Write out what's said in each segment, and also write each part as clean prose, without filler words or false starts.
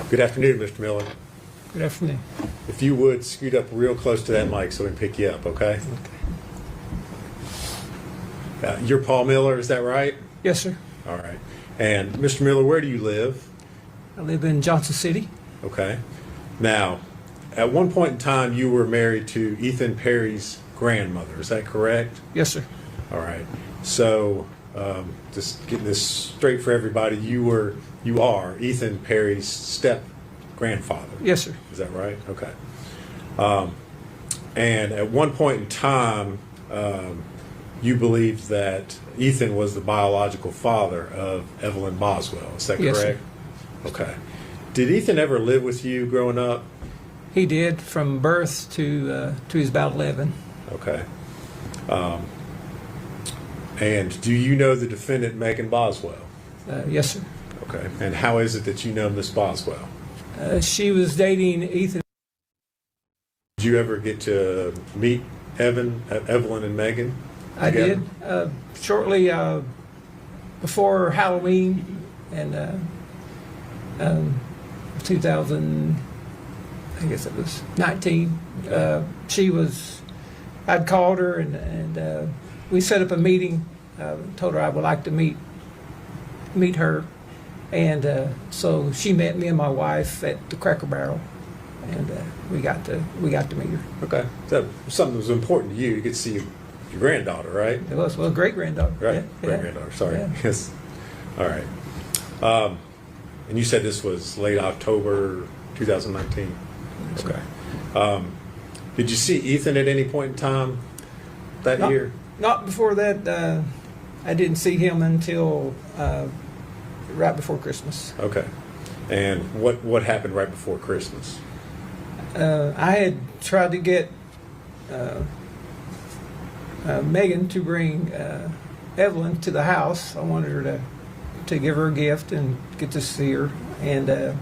Good afternoon, Mr. Miller. Good afternoon. If you would scoot up real close to that mic so we can pick you up, okay? You're Paul Miller, is that right? Yes, sir. All right. And Mr. Miller, where do you live? I live in Johnson City. Okay. Now, at one point in time, you were married to Ethan Perry's grandmother, is that correct? Yes, sir. All right. So, just getting this straight for everybody, you are Ethan Perry's step-grandfather. Yes, sir. Is that right? Okay. And at one point in time, you believed that Ethan was the biological father of Megan Boswell. Is that Yes, correct? sir. Okay. Did Ethan ever live with you growing up? He did from birth to he's about 11. Okay. And do you know the defendant, Megan Boswell? Yes, sir. Okay. And how is it that you know Miss Boswell? She was dating Ethan. Did you ever get to meet Evelyn and Megan? I together? did shortly before Halloween and 2000. I guess it was 19. I'd called her and we set up a meeting. Told her I would like to meet her, and so she met me and my wife at the Cracker Barrel, and we got to meet her. Okay. So something that was important to you. You get to see your granddaughter, right? It was great granddaughter. Right. Yeah, Great yeah. granddaughter. Sorry. Yeah. Yes. All right. And you said this was late October 2019. Okay. Did you see Ethan at any point in time that year? Not before that. I didn't see him until right before Christmas. Okay. And what happened right before Christmas? I had tried to get Megan to bring Evelyn to the house. I wanted her to give her a gift and get to see her, and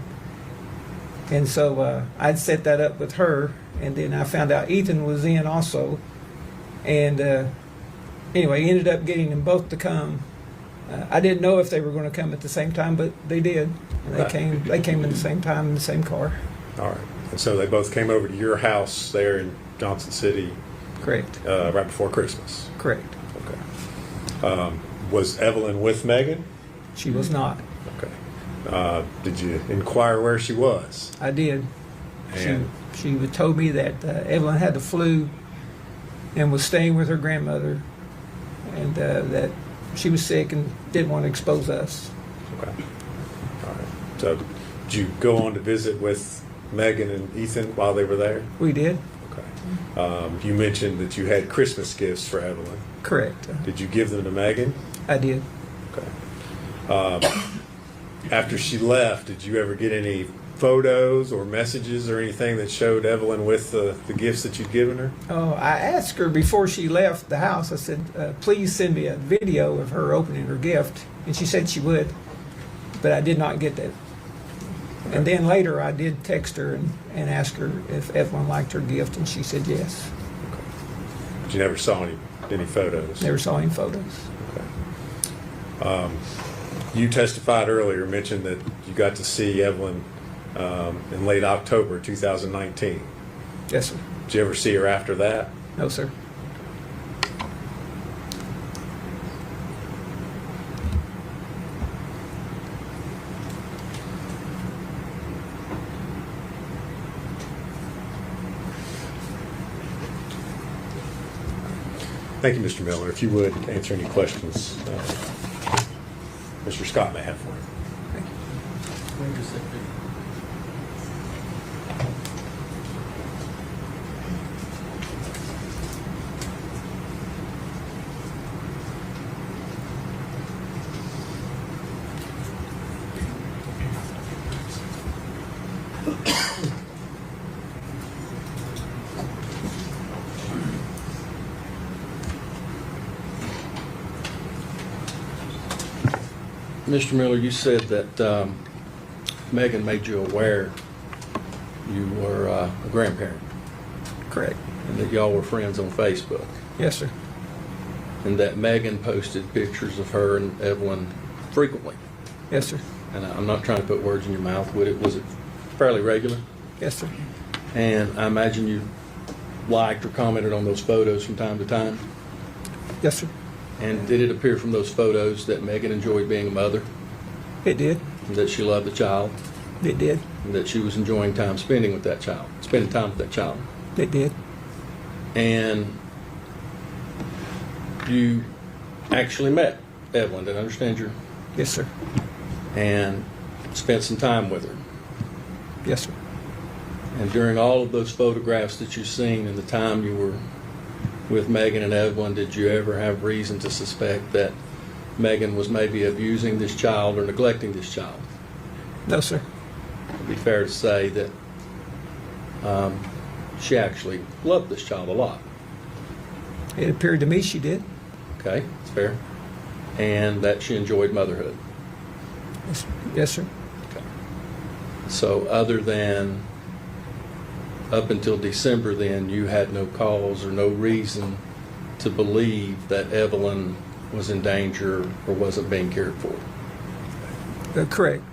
so I'd set that up with her, and then I found out Ethan was in also, and anyway, ended up getting them both to come. I didn't know if they were going to come at the same time, but they did. And they came. They came at the same time in the same car. All right. And so they both came over to your house there in Johnson City. Correct. Right before Christmas. Correct. Okay. Was Evelyn with Megan? She was not. Okay. Did you inquire where she was? I did. And She told me that Evelyn had the flu and was staying with her grandmother, and that she was sick and didn't want to expose us. okay. All right. So did you go on to visit with Megan and Ethan while they were there? We did. Okay. You mentioned that you had Christmas gifts for Evelyn. Correct. Did you give them to Megan? I did. Okay. After she left, did you ever get any photos or messages or anything that showed Evelyn with the gifts that you'd given her? Oh, I asked her before she left the house. I said, "Please send me a video of her opening her gift," and she said she would, but I did not get that. Okay. And then later, I did text her and ask her if Evelyn liked her gift, and she said yes. Okay. But you never saw any photos? Never saw any photos. Okay. You testified earlier, mentioned that you got to see Evelyn in late October 2019. Yes, sir. Did you ever see her after that? No, sir. Thank you, Mr. Miller. If you would answer any questions Mr. Scott may have for you. Thank you. Mr. Miller, you said that Megan made you aware you were a grandparent Correct. and that y'all were friends on Facebook, Yes, sir. and that Megan posted pictures of her and Evelyn frequently. Yes, sir. And I'm not trying to put words in your mouth. Was it fairly regular, Yes, sir. and I imagine you liked or commented on those photos from time to time. Yes, sir. And did it appear from those photos that Megan enjoyed being a mother, It did. and that she loved the child, It did. and that she was enjoying time spending with that child, spending time with that child? It did. And you actually met Evelyn, did I understand you? Yes, sir. And spent some time with her. Yes, sir. And during all of those photographs that you've seen and the time you were with Megan and Evelyn, did you ever have reason to suspect that Megan was maybe abusing this child or neglecting this child? No, sir. It'd be fair to say that she actually loved this child a lot. It appeared to me she did. Okay, that's fair. And that she enjoyed motherhood. Yes, sir. Okay. So other than up until December then, you had no cause or no reason to believe that Evelyn was in danger or wasn't being cared for? Correct.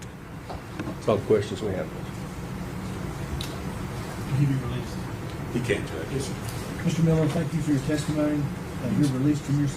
That's all the questions we have. Can he be released? He can't, Judge. Yes, sir. Mr. Miller, thank you for your testimony. You're released from your